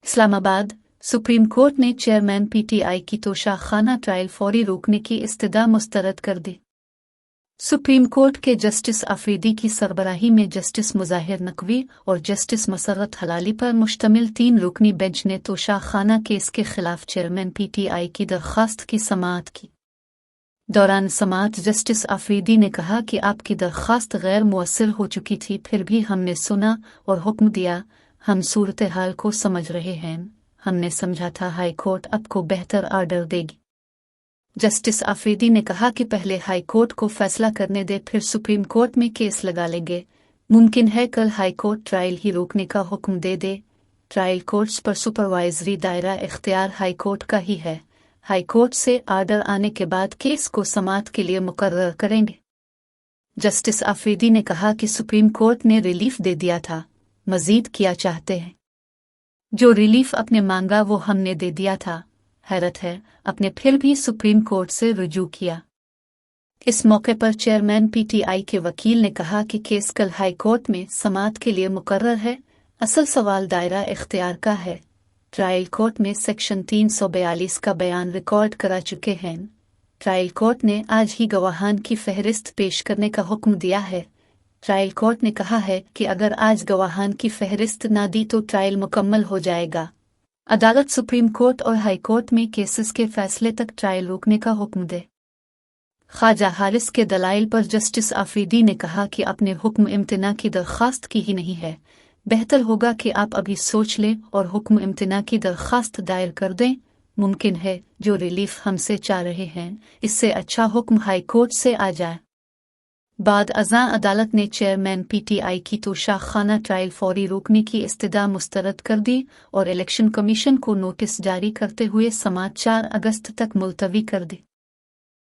Islamabad supreme court ने chairman PTI की Toshakhana trial फौरी रोकने की इस्तदा मुस्तरद कर दी। सुप्रीम कोर्ट के जस्टिस आफरीदी की सरबराही में जस्टिस मुजाहिर नकवी और जस्टिस मसर्रत हलाली पर मुश्तमिल 3 रुकनी बेंच ने तोशाखाना केस के खिलाफ चेयरमैन पीटीआई की दरख्वास्त की समाअत की। दौरान समाअत जस्टिस आफरीदी ने कहा कि आपकी दरख्वास्त गैर मुअस्सिर हो चुकी थी, फिर भी हमने सुना और हुक्म दिया। हम सूरत हाल को समझ रहे हैं। हमने समझा था हाई कोर्ट आपको बेहतर आर्डर देगी। जस्टिस आफरीदी ने कहा कि पहले हाई कोर्ट को फैसला करने दे, फिर सुप्रीम कोर्ट में केस लगा लेंगे। मुमकिन है कल हाई कोर्ट ट्रायल ही रोकने का हुक्म दे दे। ट्रायल कोर्ट्स पर सुपरवाइजरी दायरा इख्तियार हाई कोर्ट का ही है। हाई कोर्ट से आर्डर आने के बाद केस को समाअत के लिए मुकर्रर करेंगे। जस्टिस आफरीदी ने कहा कि सुप्रीम कोर्ट ने रिलीफ दे दिया था, मजीद किया चाहते हैं। जो रिलीफ आपने मांगा वो हमने दे दिया था। हैरत है, आपने फिर भी सुप्रीम कोर्ट से रुजू किया। इस मौके पर चेयरमैन पीटीआई के वकील ने कहा कि केस कल हाई कोर्ट में समाअत के लिए मुकर्रर है। असल सवाल दायरा इख्तियार का है। ट्रायल कोर्ट में सेक्शन 342 का बयान रिकॉर्ड करा चुके हैं। ट्रायल कोर्ट ने आज ही गवाहान की फहरिस्त पेश करने का हुक्म दिया है। ट्रायल कोर्ट ने कहा है कि अगर आज गवाहान की फहरिस्त ना दी तो ट्रायल मुकम्मल हो जाएगा। अदालत सुप्रीम कोर्ट और हाई कोर्ट में केसेस के फैसले तक ट्रायल रोकने का हुक्म दे। ख्वाजा हारिस के दलाइल पर जस्टिस आफरीदी ने कहा कि अपने हुक्म इम्तना की दरख्वास्त की ही नहीं है। बेहतर होगा कि आप अभी सोच लें और हुक्म इम्तना की दरख्वास्त दायर कर दें। मुमकिन है जो रिलीफ हमसे चाह रहे हैं इससे अच्छा हुक्म हाई कोर्ट से आ जाए। बाद अज़ां अदालत ने चेयरमैन पीटीआई की तोशाखाना ट्रायल फौरी रोकने की इस्तदा मुस्तरद कर दी और इलेक्शन कमीशन को नोटिस जारी करते हुए समाअत 4 अगस्त तक मुलतवी कर दी।